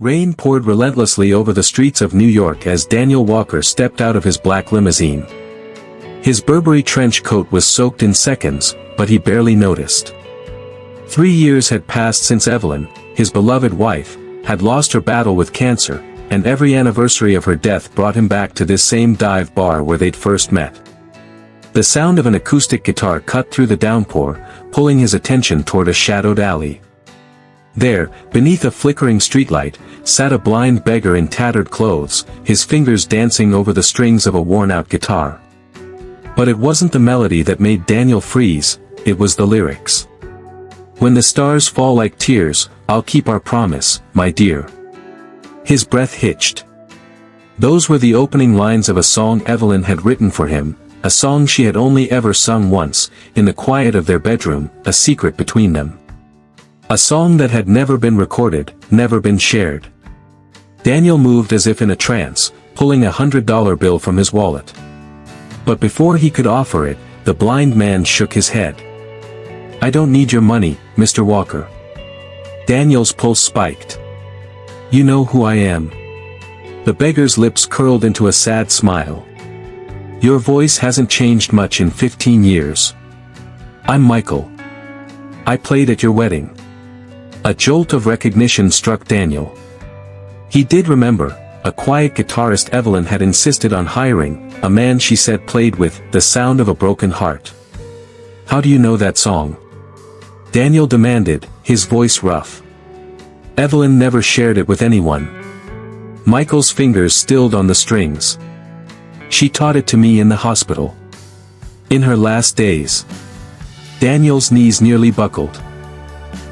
Rain poured relentlessly over the streets of New York as Daniel Walker stepped out of his black limousine. His Burberry trench coat was soaked in seconds, but he barely noticed. 3 years had passed since Evelyn, his beloved wife, had lost her battle with cancer, and every anniversary of her death brought him back to this same dive bar where they'd first met. The sound of an acoustic guitar cut through the downpour, pulling his attention toward a shadowed alley. There, beneath a flickering streetlight, sat a blind beggar in tattered clothes, his fingers dancing over the strings of a worn-out guitar. But it wasn't the melody that made Daniel freeze, it was the lyrics. "When the stars fall like tears, I'll keep our promise, my dear." His breath hitched. Those were the opening lines of a song Evelyn had written for him, a song she had only ever sung once, in the quiet of their bedroom, a secret between them. A song that had never been recorded, never been shared. Daniel moved as if in a trance, pulling $100 bill from his wallet. But before he could offer it, the blind man shook his head. "I don't need your money, Mr. Walker." Daniel's pulse spiked. "You know who I am." The beggar's lips curled into a sad smile. "Your voice hasn't changed much in 15 years. I'm Michael. I played at your wedding." A jolt of recognition struck Daniel. He did remember, a quiet guitarist Evelyn had insisted on hiring, a man she said played with "The Sound of a Broken Heart." "How do you know that song?" Daniel demanded, his voice rough. "Evelyn never shared it with anyone." Michael's fingers stilled on the strings. "She taught it to me in the hospital. In her last days." Daniel's knees nearly buckled.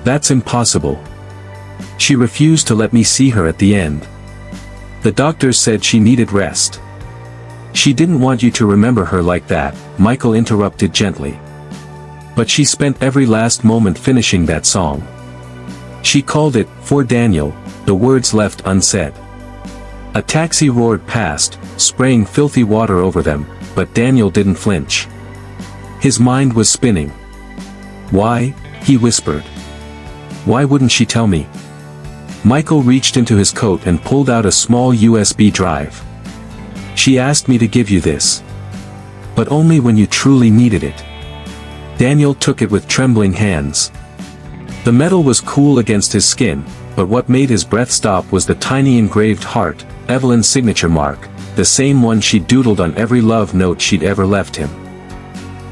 "That's impossible. She refused to let me see her at the end. The doctors said she needed rest." "She didn't want you to remember her like that," Michael interrupted gently. "But she spent every last moment finishing that song. She called it, for Daniel," the words left unsaid. A taxi roared past, spraying filthy water over them, but Daniel didn't flinch. His mind was spinning. "Why?" he whispered. "Why wouldn't she tell me?" Michael reached into his coat and pulled out a small USB drive. "She asked me to give you this. But only when you truly needed it." Daniel took it with trembling hands. The metal was cool against his skin, but what made his breath stop was the tiny engraved heart, Evelyn's signature mark, the same one she'd doodled on every love note she'd ever left him.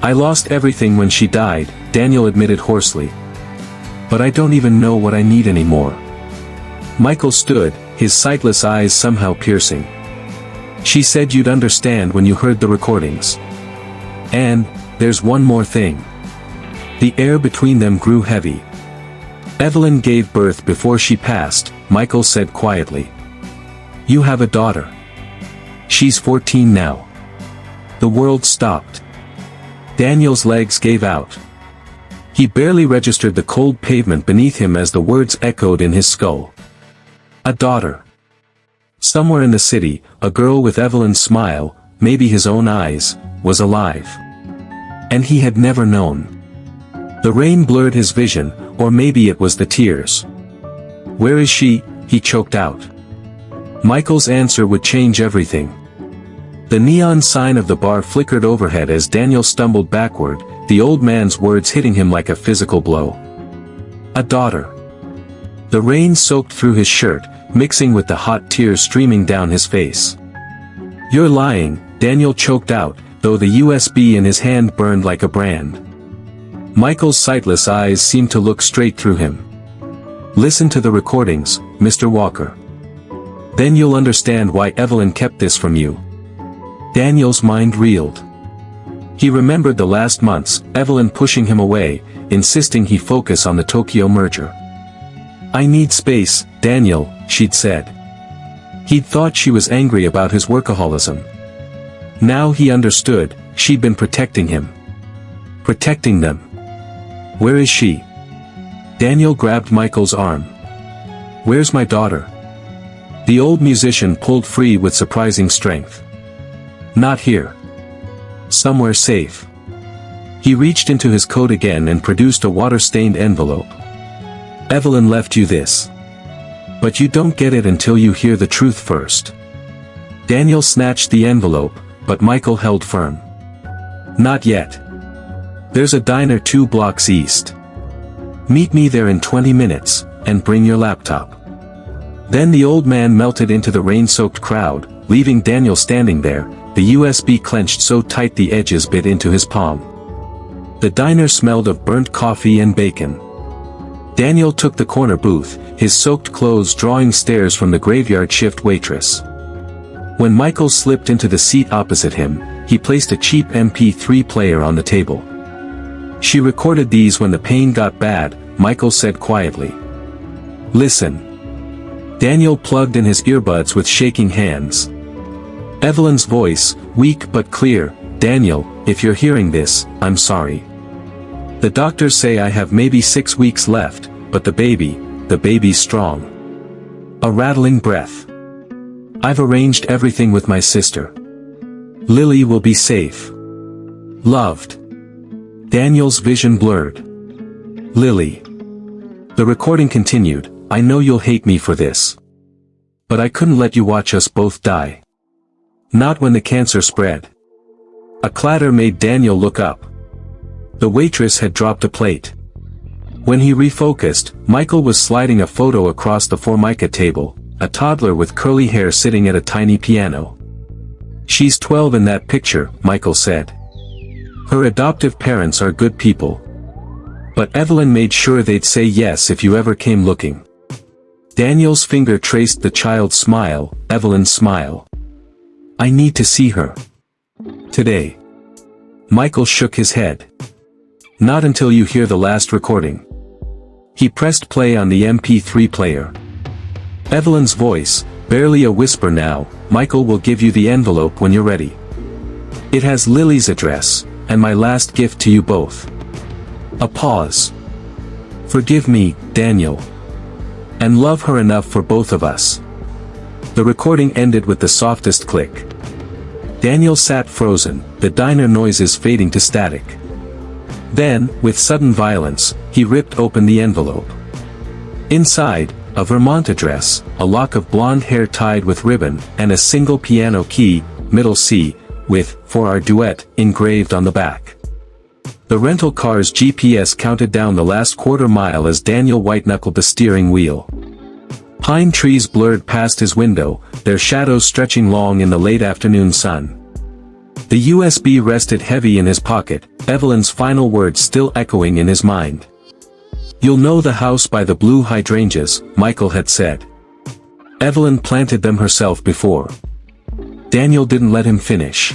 "I lost everything when she died," Daniel admitted hoarsely. "But I don't even know what I need anymore." Michael stood, his sightless eyes somehow piercing. "She said you'd understand when you heard the recordings. And, there's one more thing." The air between them grew heavy. "Evelyn gave birth before she passed," Michael said quietly. "You have a daughter. She's 14 now." The world stopped. Daniel's legs gave out. He barely registered the cold pavement beneath him as the words echoed in his skull. A daughter. Somewhere in the city, a girl with Evelyn's smile, maybe his own eyes, was alive. And he had never known. The rain blurred his vision, or maybe it was the tears. "Where is she?" he choked out. Michael's answer would change everything. The neon sign of the bar flickered overhead as Daniel stumbled backward, the old man's words hitting him like a physical blow. A daughter. The rain soaked through his shirt, mixing with the hot tears streaming down his face. "You're lying," Daniel choked out, though the USB in his hand burned like a brand. Michael's sightless eyes seemed to look straight through him. "Listen to the recordings, Mr. Walker. Then you'll understand why Evelyn kept this from you." Daniel's mind reeled. He remembered the last months, Evelyn pushing him away, insisting he focus on the Tokyo merger. "I need space, Daniel," she'd said. He'd thought she was angry about his workaholism. Now he understood, she'd been protecting him. Protecting them. "Where is she?" Daniel grabbed Michael's arm. "Where's my daughter?" The old musician pulled free with surprising strength. "Not here. Somewhere safe." He reached into his coat again and produced a water-stained envelope. "Evelyn left you this. But you don't get it until you hear the truth first. Daniel snatched the envelope, but Michael held firm. Not yet. There's a diner 2 blocks east. Meet me there in 20 minutes, and bring your laptop. Then the old man melted into the rain-soaked crowd, leaving Daniel standing there, the USB clenched so tight the edges bit into his palm. The diner smelled of burnt coffee and bacon. Daniel took the corner booth, his soaked clothes drawing stares from the graveyard shift waitress. When Michael slipped into the seat opposite him, he placed a cheap MP3 player on the table. She recorded these when the pain got bad, Michael said quietly. Listen. Daniel plugged in his earbuds with shaking hands. Evelyn's voice, weak but clear, Daniel, if you're hearing this, I'm sorry. The doctors say I have maybe 6 weeks left, but the baby's strong. A rattling breath. I've arranged everything with my sister. Lily will be safe. Loved. Daniel's vision blurred. Lily. The recording continued, I know you'll hate me for this. But I couldn't let you watch us both die. Not when the cancer spread. A clatter made Daniel look up. The waitress had dropped a plate. When he refocused, Michael was sliding a photo across the Formica table, a toddler with curly hair sitting at a tiny piano. She's 12 in that picture, Michael said. Her adoptive parents are good people. But Evelyn made sure they'd say yes if you ever came looking. Daniel's finger traced the child's smile, Evelyn's smile. I need to see her. Today. Michael shook his head. Not until you hear the last recording. He pressed play on the MP3 player. Evelyn's voice, barely a whisper now, Michael will give you the envelope when you're ready. It has Lily's address, and my last gift to you both. A pause. Forgive me, Daniel. And love her enough for both of us. The recording ended with the softest click. Daniel sat frozen, the diner noises fading to static. Then, with sudden violence, he ripped open the envelope. Inside, a Vermont address, a lock of blonde hair tied with ribbon, and a single piano key, middle C, with, for our duet, engraved on the back. The rental car's GPS counted down the last quarter mile as Daniel white-knuckled the steering wheel. Pine trees blurred past his window, their shadows stretching long in the late afternoon sun. The USB rested heavy in his pocket, Evelyn's final words still echoing in his mind. You'll know the house by the blue hydrangeas, Michael had said. Evelyn planted them herself before. Daniel didn't let him finish.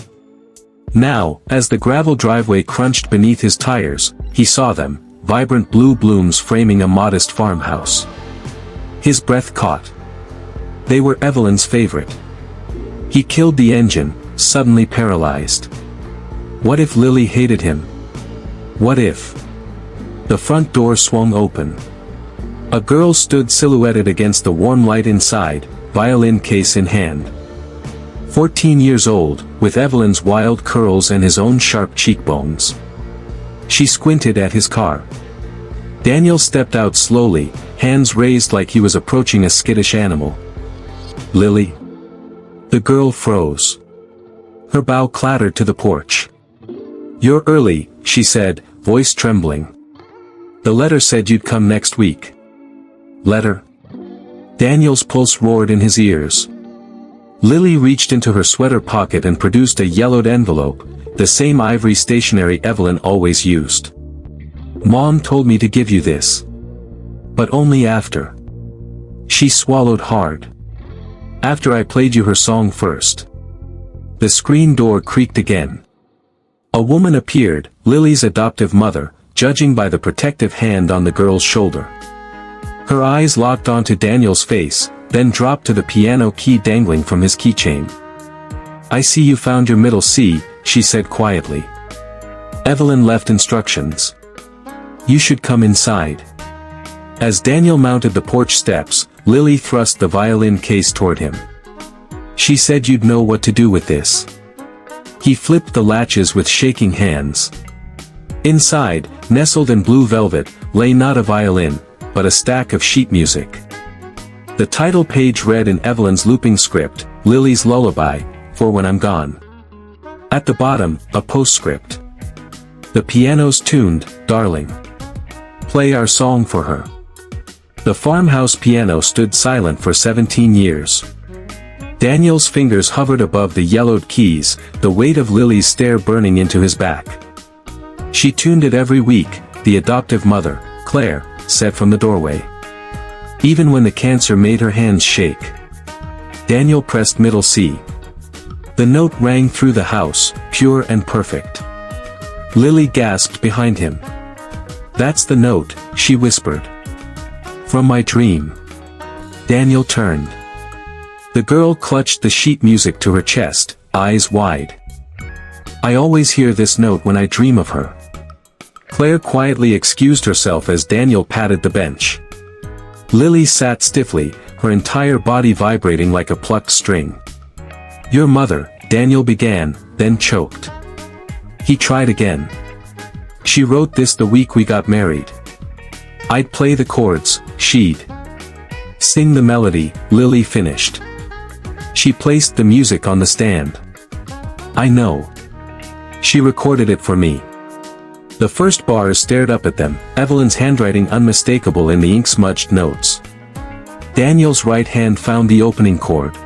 Now, as the gravel driveway crunched beneath his tires, he saw them, vibrant blue blooms framing a modest farmhouse. His breath caught. They were Evelyn's favorite. He killed the engine, suddenly paralyzed. What if Lily hated him? What if? The front door swung open. A girl stood silhouetted against the warm light inside, violin case in hand. 14 years old, with Evelyn's wild curls and his own sharp cheekbones. She squinted at his car. Daniel stepped out slowly, hands raised like he was approaching a skittish animal. Lily? The girl froze. Her bow clattered to the porch. You're early, she said, voice trembling. The letter said you'd come next week. Letter? Daniel's pulse roared in his ears. Lily reached into her sweater pocket and produced a yellowed envelope, the same ivory stationery Evelyn always used. Mom told me to give you this. But only after. She swallowed hard. After I played you her song first. The screen door creaked again. A woman appeared, Lily's adoptive mother, judging by the protective hand on the girl's shoulder. Her eyes locked onto Daniel's face, then dropped to the piano key dangling from his keychain. I see you found your middle C, she said quietly. Evelyn left instructions. You should come inside. As Daniel mounted the porch steps, Lily thrust the violin case toward him. She said you'd know what to do with this. He flipped the latches with shaking hands. Inside, nestled in blue velvet, lay not a violin, but a stack of sheet music. The title page read in Evelyn's looping script, Lily's Lullaby, for when I'm gone. At the bottom, a postscript. The piano's tuned, darling. Play our song for her. The farmhouse piano stood silent for 17 years. Daniel's fingers hovered above the yellowed keys, the weight of Lily's stare burning into his back. She tuned it every week, the adoptive mother, Claire, said from the doorway. Even when the cancer made her hands shake. Daniel pressed middle C. The note rang through the house, pure and perfect. Lily gasped behind him. That's the note, she whispered. From my dream. Daniel turned. The girl clutched the sheet music to her chest, eyes wide. I always hear this note when I dream of her. Claire quietly excused herself as Daniel patted the bench. Lily sat stiffly, her entire body vibrating like a plucked string. Your mother, Daniel began, then choked. He tried again. She wrote this the week we got married. I'd play the chords, she'd sing the melody, Lily finished. She placed the music on the stand. I know. She recorded it for me. The first bars stared up at them, Evelyn's handwriting unmistakable in the ink-smudged notes. Daniel's right hand found the opening chord.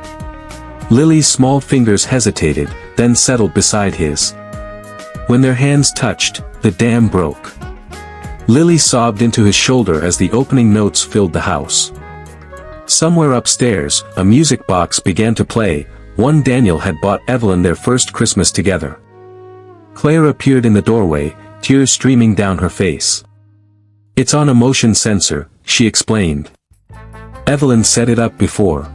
Lily's small fingers hesitated, then settled beside his. When their hands touched, the dam broke. Lily sobbed into his shoulder as the opening notes filled the house. Somewhere upstairs, a music box began to play, one Daniel had bought Evelyn their first Christmas together. Claire appeared in the doorway, tears streaming down her face. It's on a motion sensor, she explained. Evelyn set it up before.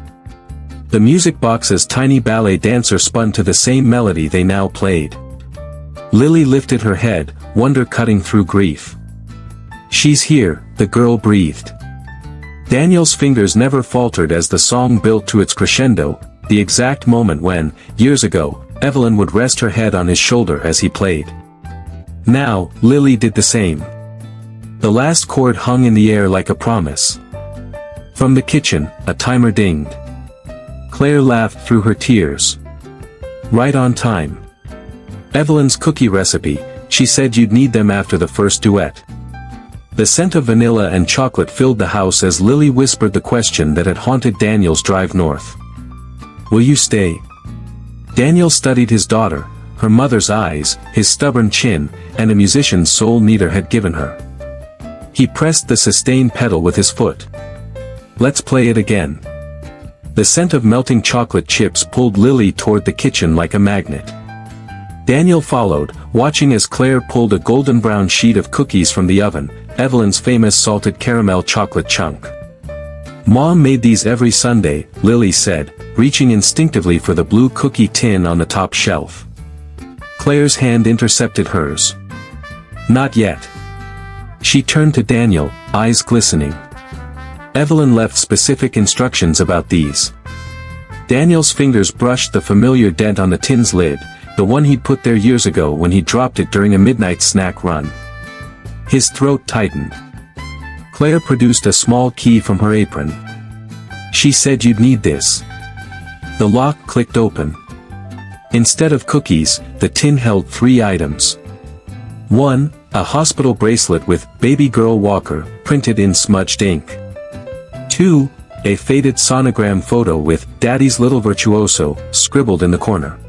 The music box's tiny ballet dancer spun to the same melody they now played. Lily lifted her head, wonder cutting through grief. She's here, the girl breathed. Daniel's fingers never faltered as the song built to its crescendo, the exact moment when, years ago, Evelyn would rest her head on his shoulder as he played. Now, Lily did the same. The last chord hung in the air like a promise. From the kitchen, a timer dinged. Claire laughed through her tears. Right on time. Evelyn's cookie recipe, she said you'd need them after the first duet. The scent of vanilla and chocolate filled the house as Lily whispered the question that had haunted Daniel's drive north. Will you stay? Daniel studied his daughter, her mother's eyes, his stubborn chin, and a musician's soul neither had given her. He pressed the sustain pedal with his foot. Let's play it again. The scent of melting chocolate chips pulled Lily toward the kitchen like a magnet. Daniel followed, watching as Claire pulled a golden brown sheet of cookies from the oven, Evelyn's famous salted caramel chocolate chunk. Mom made these every Sunday, Lily said, reaching instinctively for the blue cookie tin on the top shelf. Claire's hand intercepted hers. Not yet. She turned to Daniel, eyes glistening. Evelyn left specific instructions about these. Daniel's fingers brushed the familiar dent on the tin's lid, the one he'd put there years ago when he dropped it during a midnight snack run. His throat tightened. Claire produced a small key from her apron. She said you'd need this. The lock clicked open. Instead of cookies, the tin held 3 items. 1, a hospital bracelet with "Baby Girl Walker" printed in smudged ink. 2, a faded sonogram photo with "Daddy's Little Virtuoso" scribbled in the corner.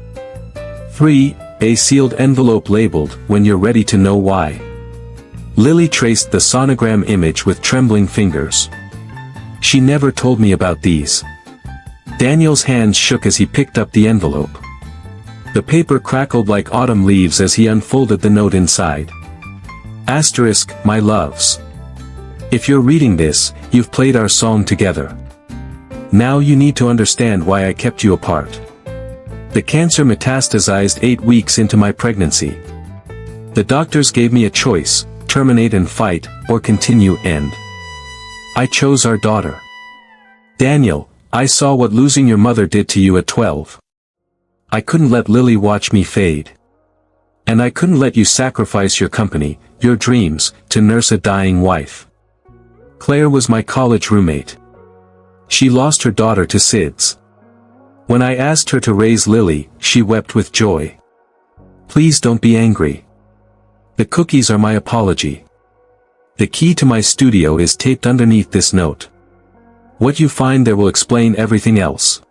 3, a sealed envelope labeled "When You're Ready to Know Why." Lily traced the sonogram image with trembling fingers. She never told me about these. Daniel's hands shook as he picked up the envelope. The paper crackled like autumn leaves as he unfolded the note inside. Asterisk, my loves. If you're reading this, you've played our song together. Now you need to understand why I kept you apart. The cancer metastasized 8 weeks into my pregnancy. The doctors gave me a choice, terminate and fight, or continue and I chose our daughter. Daniel, I saw what losing your mother did to you at 12. I couldn't let Lily watch me fade. And I couldn't let you sacrifice your company, your dreams, to nurse a dying wife. Claire was my college roommate. She lost her daughter to SIDS. When I asked her to raise Lily, she wept with joy. Please don't be angry. The cookies are my apology. The key to my studio is taped underneath this note. What you find there will explain everything else.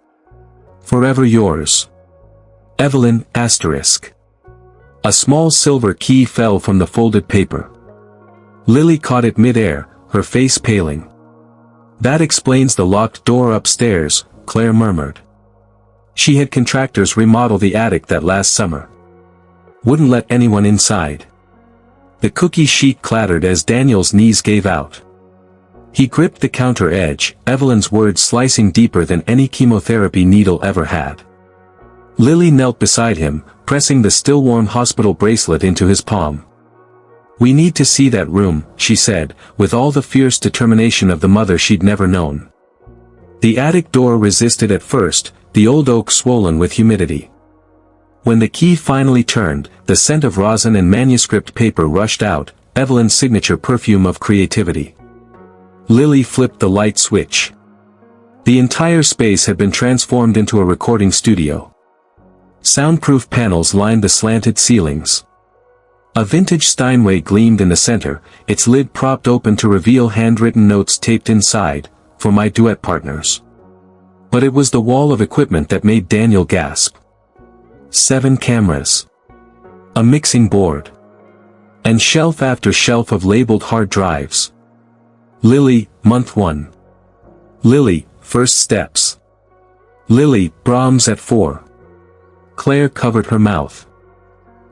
Forever yours. Evelyn, asterisk. A small silver key fell from the folded paper. Lily caught it mid-air, her face paling. That explains the locked door upstairs, Claire murmured. She had contractors remodel the attic that last summer. Wouldn't let anyone inside. The cookie sheet clattered as Daniel's knees gave out. He gripped the counter edge, Evelyn's words slicing deeper than any chemotherapy needle ever had. Lily knelt beside him, pressing the still-warm hospital bracelet into his palm. We need to see that room, she said, with all the fierce determination of the mother she'd never known. The attic door resisted at first, the old oak swollen with humidity. When the key finally turned, the scent of rosin and manuscript paper rushed out, Evelyn's signature perfume of creativity. Lily flipped the light switch. The entire space had been transformed into a recording studio. Soundproof panels lined the slanted ceilings. A vintage Steinway gleamed in the center, its lid propped open to reveal handwritten notes taped inside, for my duet partners. But it was the wall of equipment that made Daniel gasp. 7 cameras. A mixing board. And shelf after shelf of labeled hard drives. Lily, month 1. Lily, first steps. Lily, Brahms at 4. Claire covered her mouth.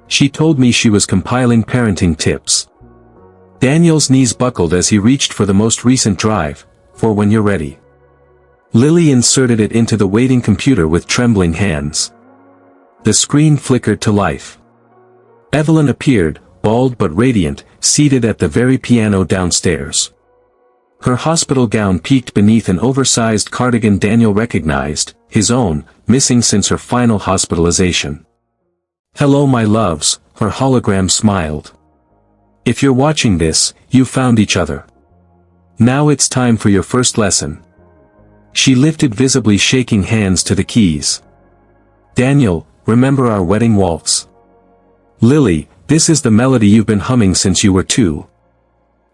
She told me she was compiling parenting tips. Daniel's knees buckled as he reached for the most recent drive, for when you're ready. Lily inserted it into the waiting computer with trembling hands. The screen flickered to life. Evelyn appeared, bald but radiant, seated at the very piano downstairs. Her hospital gown peeked beneath an oversized cardigan Daniel recognized, his own, missing since her final hospitalization. Hello my loves, her hologram smiled. If you're watching this, you found each other. Now it's time for your first lesson. She lifted visibly shaking hands to the keys. Daniel, remember our wedding waltz? Lily, this is the melody you've been humming since you were 2.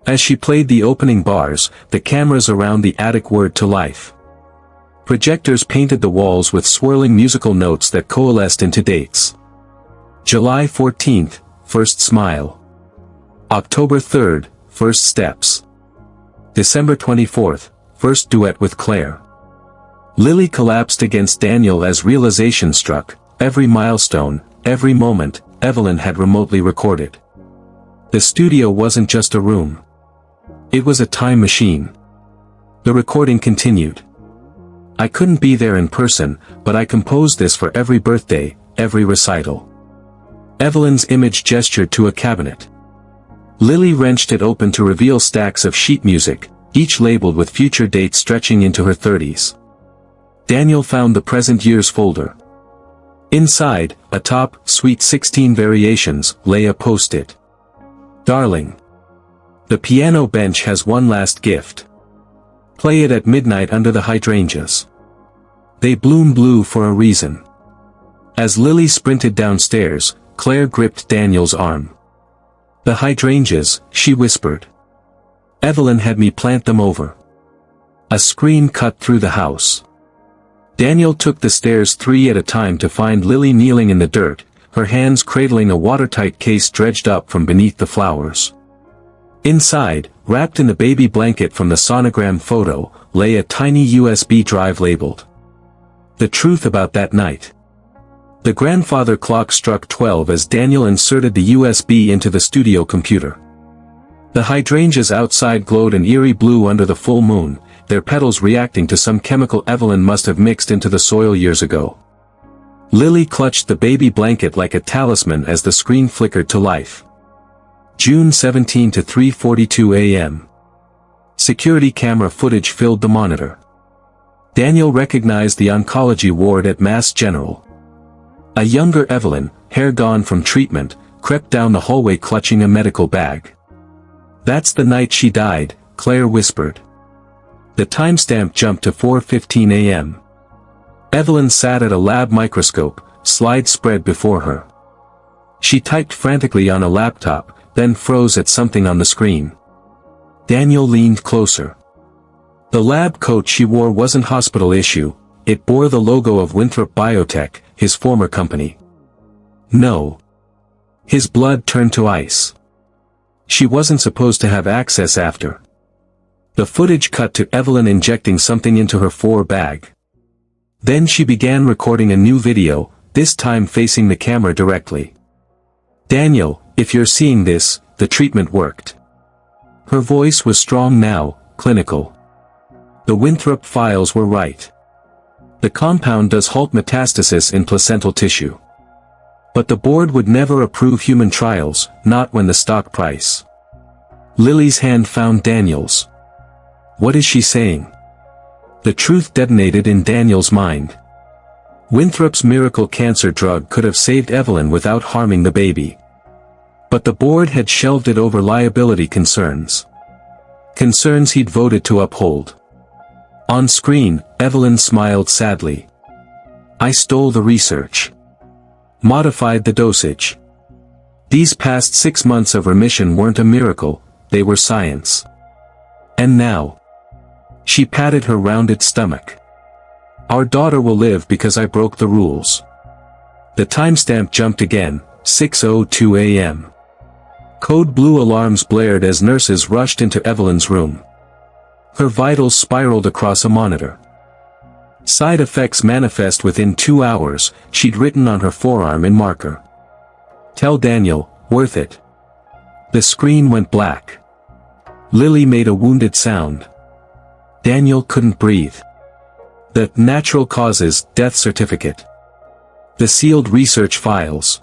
As she played the opening bars, the cameras around the attic whirred to life. Projectors painted the walls with swirling musical notes that coalesced into dates. July 14th, first smile. October 3rd, first steps. December 24th, first duet with Claire. Lily collapsed against Daniel as realization struck, every milestone, every moment, Evelyn had remotely recorded. The studio wasn't just a room. It was a time machine. The recording continued. I couldn't be there in person, but I composed this for every birthday, every recital. Evelyn's image gestured to a cabinet. Lily wrenched it open to reveal stacks of sheet music, each labeled with future dates stretching into her 30s. Daniel found the present year's folder. Inside, atop Sweet 16 Variations, lay a post-it. Darling. The piano bench has one last gift. Play it at midnight under the hydrangeas. They bloom blue for a reason. As Lily sprinted downstairs, Claire gripped Daniel's arm. The hydrangeas, she whispered. Evelyn had me plant them over. A scream cut through the house. Daniel took the stairs 3 at a time to find Lily kneeling in the dirt, her hands cradling a watertight case dredged up from beneath the flowers. Inside, wrapped in the baby blanket from the sonogram photo, lay a tiny USB drive labeled. The truth about that night. The grandfather clock struck 12 as Daniel inserted the USB into the studio computer. The hydrangeas outside glowed an eerie blue under the full moon, their petals reacting to some chemical Evelyn must have mixed into the soil years ago. Lily clutched the baby blanket like a talisman as the screen flickered to life. June 17 to 3:42 a.m. Security camera footage filled the monitor. Daniel recognized the oncology ward at Mass General. A younger Evelyn, hair gone from treatment, crept down the hallway clutching a medical bag. That's the night she died, Claire whispered. The timestamp jumped to 4:15 a.m. Evelyn sat at a lab microscope, slides spread before her. She typed frantically on a laptop, then froze at something on the screen. Daniel leaned closer. The lab coat she wore wasn't hospital issue, it bore the logo of Winthrop Biotech, his former company. No. His blood turned to ice. She wasn't supposed to have access after. The footage cut to Evelyn injecting something into her bag. Then she began recording a new video, this time facing the camera directly. Daniel, if you're seeing this, the treatment worked. Her voice was strong now, clinical. The Winthrop files were right. The compound does halt metastasis in placental tissue. But the board would never approve human trials, not when the stock price. Lily's hand found Daniel's. What is she saying? The truth detonated in Daniel's mind. Winthrop's miracle cancer drug could have saved Evelyn without harming the baby. But the board had shelved it over liability concerns. Concerns he'd voted to uphold. On screen, Evelyn smiled sadly. I stole the research. Modified the dosage. These past 6 months of remission weren't a miracle, they were science. And now. She patted her rounded stomach. Our daughter will live because I broke the rules. The timestamp jumped again, 6:02 a.m. Code blue alarms blared as nurses rushed into Evelyn's room. Her vitals spiraled across a monitor. Side effects manifest within 2 hours, she'd written on her forearm in marker. Tell Daniel, worth it. The screen went black. Lily made a wounded sound. Daniel couldn't breathe. The natural causes death certificate. The sealed research files.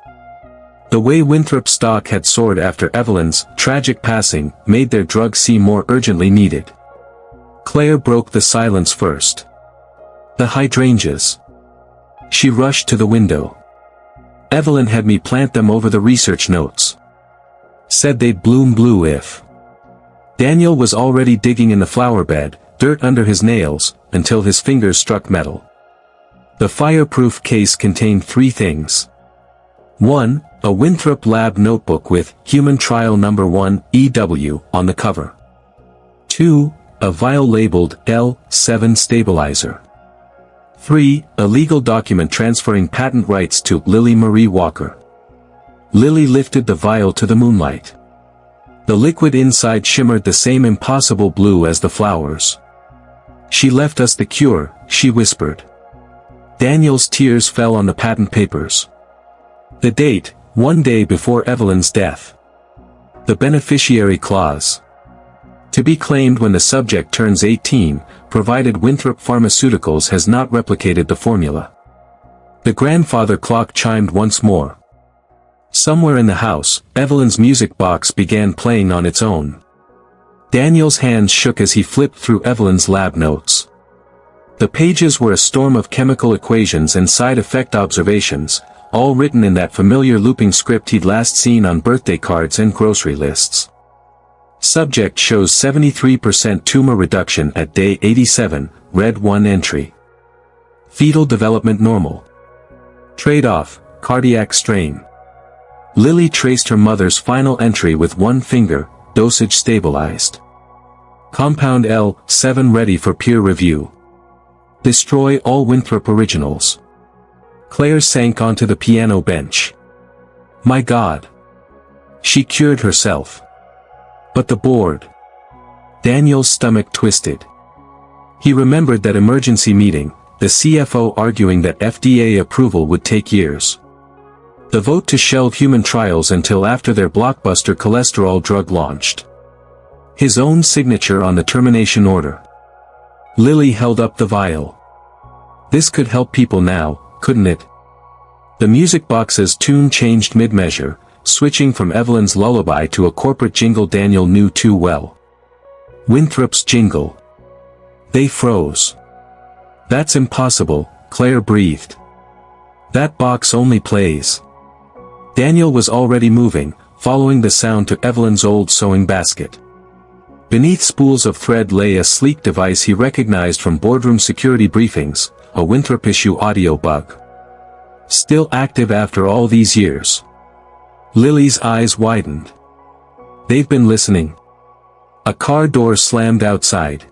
The way Winthrop stock had soared after Evelyn's tragic passing made their drug seem more urgently needed. Claire broke the silence first. The hydrangeas. She rushed to the window. Evelyn had me plant them over the research notes. Said they'd bloom blue if. Daniel was already digging in the flower bed, dirt under his nails, until his fingers struck metal. The fireproof case contained 3 things. 1. A Winthrop lab notebook with Human Trial Number 1, EW, on the cover. 2. A vial labeled L7 stabilizer. 3. A legal document transferring patent rights to Lily Marie Walker. Lily lifted the vial to the moonlight. The liquid inside shimmered the same impossible blue as the flowers. She left us the cure, she whispered. Daniel's tears fell on the patent papers. The date, 1 day before Evelyn's death. The beneficiary clause. To be claimed when the subject turns 18, provided Winthrop Pharmaceuticals has not replicated the formula. The grandfather clock chimed once more. Somewhere in the house, Evelyn's music box began playing on its own. Daniel's hands shook as he flipped through Evelyn's lab notes. The pages were a storm of chemical equations and side effect observations, all written in that familiar looping script he'd last seen on birthday cards and grocery lists. Subject shows 73% tumor reduction at day 87, read 1 entry. Fetal development normal. Trade-off, cardiac strain. Lily traced her mother's final entry with 1 finger, dosage stabilized. Compound L7 ready for peer review. Destroy all Winthrop originals. Claire sank onto the piano bench. My God. She cured herself. But the board. Daniel's stomach twisted. He remembered that emergency meeting, the CFO arguing that FDA approval would take years. The vote to shelve human trials until after their blockbuster cholesterol drug launched. His own signature on the termination order. Lily held up the vial. This could help people now, couldn't it? The music box's tune changed mid-measure, switching from Evelyn's lullaby to a corporate jingle Daniel knew too well. Winthrop's jingle. They froze. That's impossible, Claire breathed. That box only plays. Daniel was already moving, following the sound to Evelyn's old sewing basket. Beneath spools of thread lay a sleek device he recognized from boardroom security briefings, a Winthrop issue audio bug. Still active after all these years. Lily's eyes widened. They've been listening. A car door slammed outside.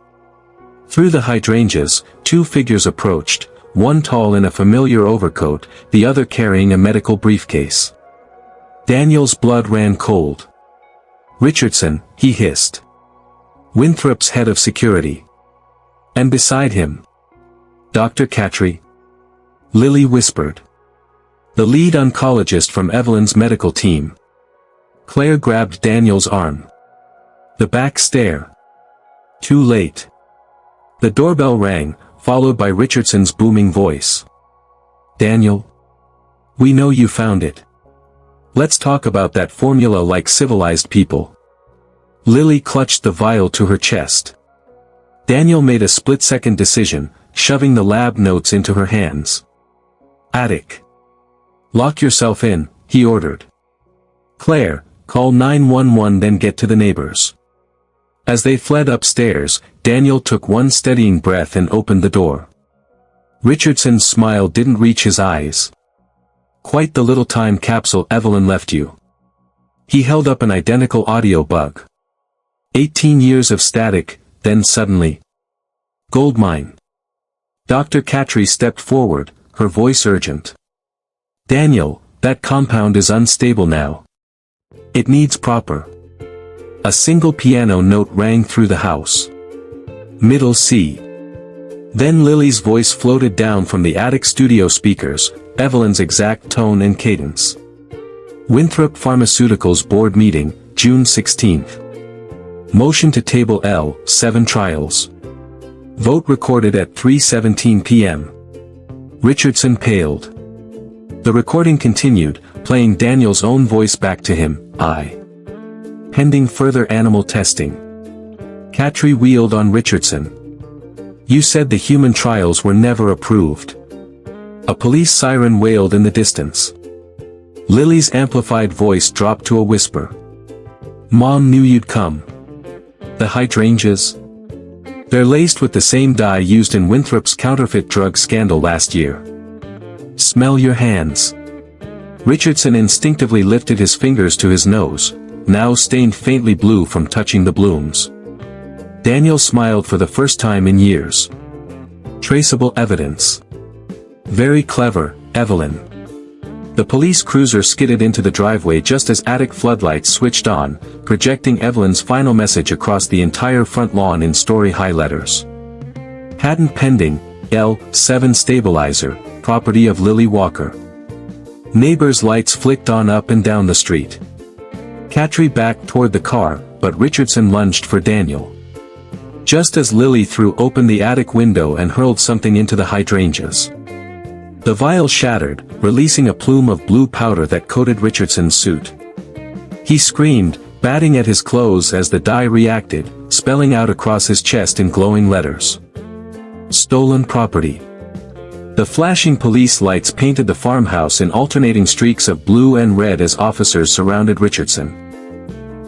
Through the hydrangeas, two figures approached, one tall in a familiar overcoat, the other carrying a medical briefcase. Daniel's blood ran cold. "Richardson," he hissed. "Winthrop's head of security." And beside him, "Dr. Catry?" Lily whispered. "The lead oncologist from Evelyn's medical team." Claire grabbed Daniel's arm. The back stair. Too late. The doorbell rang, followed by Richardson's booming voice. "Daniel? We know you found it. Let's talk about that formula like civilized people." Lily clutched the vial to her chest. Daniel made a split-second decision, shoving the lab notes into her hands. "Attic. Lock yourself in," he ordered. "Claire, call 911 then get to the neighbors." As they fled upstairs, Daniel took one steadying breath and opened the door. Richardson's smile didn't reach his eyes. "Quite the little time capsule Evelyn left you." He held up an identical audio bug. 18 years of static, then suddenly. Goldmine. Dr. Catry stepped forward, her voice urgent. "Daniel, that compound is unstable now. It needs proper." A single piano note rang through the house. Middle C. Then Lily's voice floated down from the attic studio speakers, Evelyn's exact tone and cadence. "Winthrop Pharmaceuticals Board Meeting, June 16th. Motion to table L7 trials. Vote recorded at 3:17 p.m. Richardson paled. The recording continued, playing Daniel's own voice back to him, pending further animal testing. Catry wheeled on Richardson. "You said the human trials were never approved." A police siren wailed in the distance. Lily's amplified voice dropped to a whisper. "Mom knew you'd come." "The hydrangeas? They're laced with the same dye used in Winthrop's counterfeit drug scandal last year. Smell your hands." Richardson instinctively lifted his fingers to his nose, now stained faintly blue from touching the blooms. Daniel smiled for the first time in years. "Traceable evidence. Very clever, Evelyn." The police cruiser skidded into the driveway just as attic floodlights switched on, projecting Evelyn's final message across the entire front lawn in story-high letters. "Patent pending, L7 stabilizer, property of Lily Walker." Neighbors' lights flicked on up and down the street. Catry backed toward the car, but Richardson lunged for Daniel. Just as Lily threw open the attic window and hurled something into the hydrangeas. The vial shattered, releasing a plume of blue powder that coated Richardson's suit. He screamed, batting at his clothes as the dye reacted, spelling out across his chest in glowing letters. "Stolen property." The flashing police lights painted the farmhouse in alternating streaks of blue and red as officers surrounded Richardson.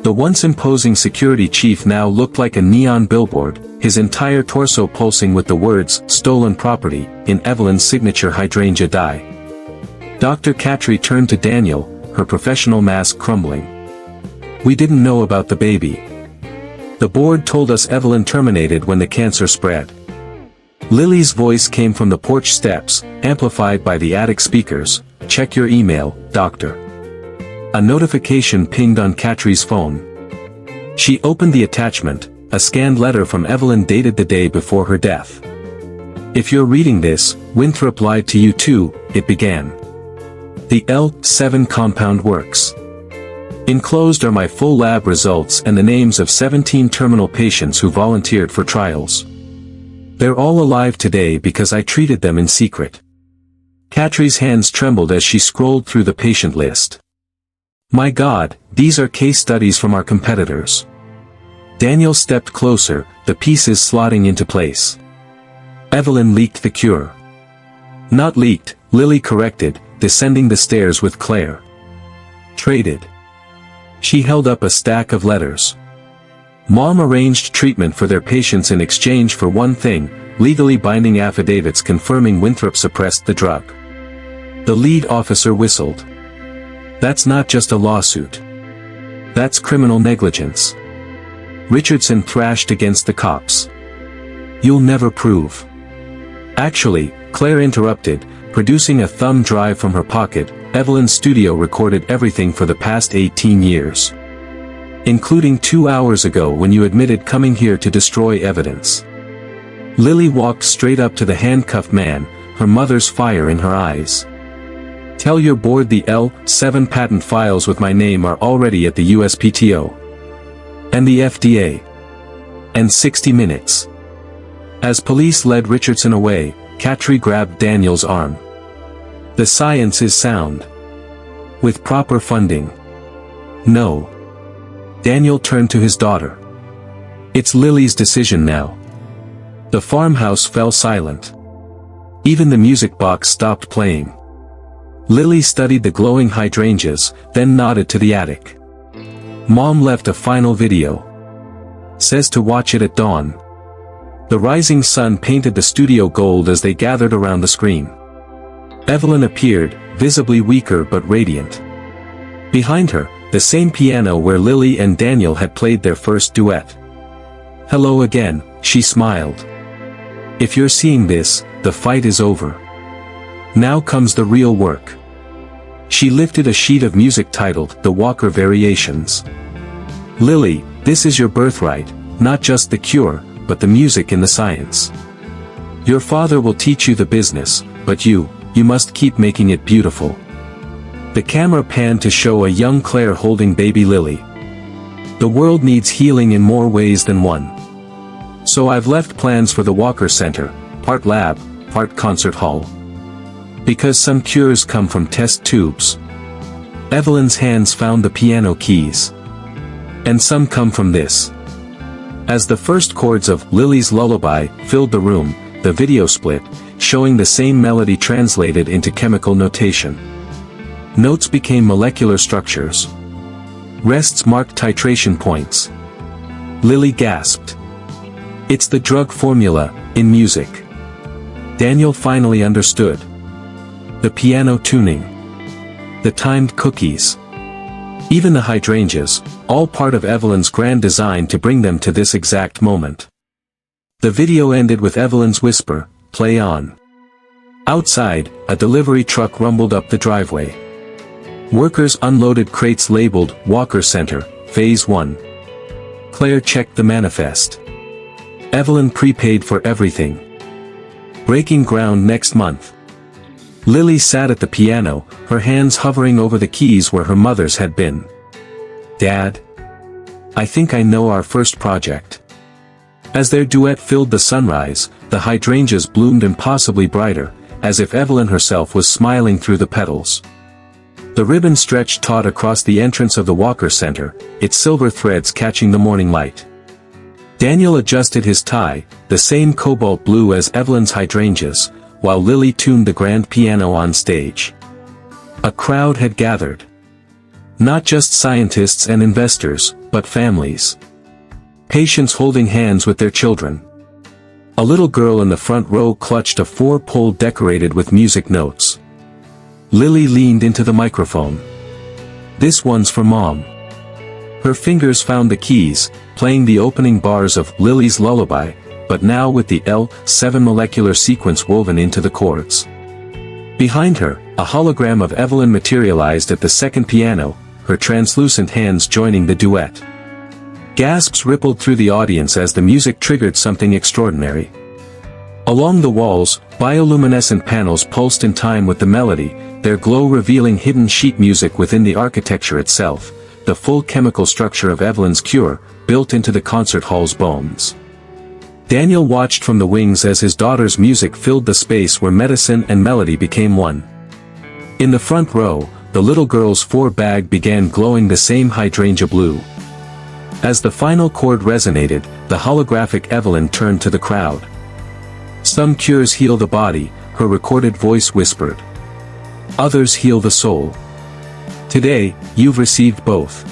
The once imposing security chief now looked like a neon billboard, his entire torso pulsing with the words, "Stolen property," in Evelyn's signature hydrangea dye. Dr. Catry turned to Daniel, her professional mask crumbling. "We didn't know about the baby. The board told us Evelyn terminated when the cancer spread." Lily's voice came from the porch steps, amplified by the attic speakers. "Check your email, doctor." A notification pinged on Catry's phone. She opened the attachment, a scanned letter from Evelyn dated the day before her death. "If you're reading this, Winthrop lied to you too," it began. "The L7 compound works. Enclosed are my full lab results and the names of 17 terminal patients who volunteered for trials. They're all alive today because I treated them in secret." Catry's hands trembled as she scrolled through the patient list. "My God, these are case studies from our competitors." Daniel stepped closer, the pieces slotting into place. "Evelyn leaked the cure." "Not leaked," Lily corrected, descending the stairs with Claire. "Traded." She held up a stack of letters. Mom arranged treatment for their patients in exchange for one thing, legally binding affidavits confirming Winthrop suppressed the drug. The lead officer whistled. That's not just a lawsuit. That's criminal negligence. Richardson thrashed against the cops. You'll never prove. Actually, Claire interrupted, producing a thumb drive from her pocket. Evelyn's studio recorded everything for the past 18 years. Including 2 hours ago when you admitted coming here to destroy evidence. Lily walked straight up to the handcuffed man, her mother's fire in her eyes. Tell your board the L7 patent files with my name are already at the USPTO. And the FDA. And 60 Minutes. As police led Richardson away, Katri grabbed Daniel's arm. The science is sound. With proper funding. No. Daniel turned to his daughter. It's Lily's decision now. The farmhouse fell silent. Even the music box stopped playing. Lily studied the glowing hydrangeas, then nodded to the attic. Mom left a final video. Says to watch it at dawn. The rising sun painted the studio gold as they gathered around the screen. Evelyn appeared, visibly weaker but radiant. Behind her, the same piano where Lily and Daniel had played their first duet. Hello again, she smiled. If you're seeing this, the fight is over. Now comes the real work. She lifted a sheet of music titled The Walker Variations. Lily, this is your birthright, not just the cure, but the music and the science. Your father will teach you the business, but you must keep making it beautiful. The camera panned to show a young Claire holding baby Lily. The world needs healing in more ways than one. So I've left plans for the Walker Center, part lab, part concert hall. Because some cures come from test tubes. Evelyn's hands found the piano keys. And some come from this. As the first chords of Lily's lullaby filled the room, the video split, showing the same melody translated into chemical notation. Notes became molecular structures. Rests marked titration points. Lily gasped. It's the drug formula, in music. Daniel finally understood. The piano tuning. The timed cookies. Even the hydrangeas, all part of Evelyn's grand design to bring them to this exact moment. The video ended with Evelyn's whisper, play on. Outside, a delivery truck rumbled up the driveway. Workers unloaded crates labeled Walker Center, Phase 1. Claire checked the manifest. Evelyn prepaid for everything. Breaking ground next month. Lily sat at the piano, her hands hovering over the keys where her mother's had been. Dad? I think I know our first project. As their duet filled the sunrise, the hydrangeas bloomed impossibly brighter, as if Evelyn herself was smiling through the petals. The ribbon stretched taut across the entrance of the Walker Center, its silver threads catching the morning light. Daniel adjusted his tie, the same cobalt blue as Evelyn's hydrangeas, while Lily tuned the grand piano on stage. A crowd had gathered. Not just scientists and investors, but families. Patients holding hands with their children. A little girl in the front row clutched a 4-pole decorated with music notes. Lily leaned into the microphone. This one's for Mom. Her fingers found the keys, playing the opening bars of Lily's lullaby, but now with the L7 molecular sequence woven into the chords. Behind her, a hologram of Evelyn materialized at the second piano, her translucent hands joining the duet. Gasps rippled through the audience as the music triggered something extraordinary. Along the walls, bioluminescent panels pulsed in time with the melody, their glow revealing hidden sheet music within the architecture itself, the full chemical structure of Evelyn's cure, built into the concert hall's bones. Daniel watched from the wings as his daughter's music filled the space where medicine and melody became one. In the front row, the little girl's 4-bag began glowing the same hydrangea blue. As the final chord resonated, the holographic Evelyn turned to the crowd. Some cures heal the body, her recorded voice whispered. Others heal the soul. Today, you've received both.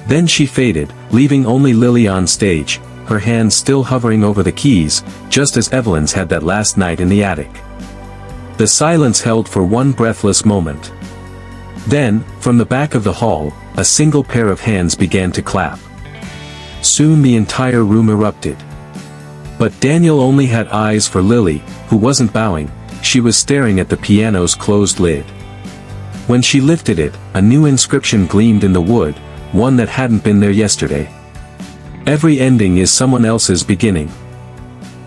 Then she faded, leaving only Lily on stage, her hands still hovering over the keys, just as Evelyn's had that last night in the attic. The silence held for one breathless moment. Then, from the back of the hall, a single pair of hands began to clap. Soon the entire room erupted. But Daniel only had eyes for Lily, who wasn't bowing, she was staring at the piano's closed lid. When she lifted it, a new inscription gleamed in the wood, one that hadn't been there yesterday. Every ending is someone else's beginning.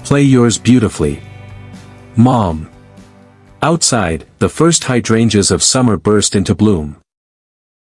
Play yours beautifully. Mom. Outside, the first hydrangeas of summer burst into bloom.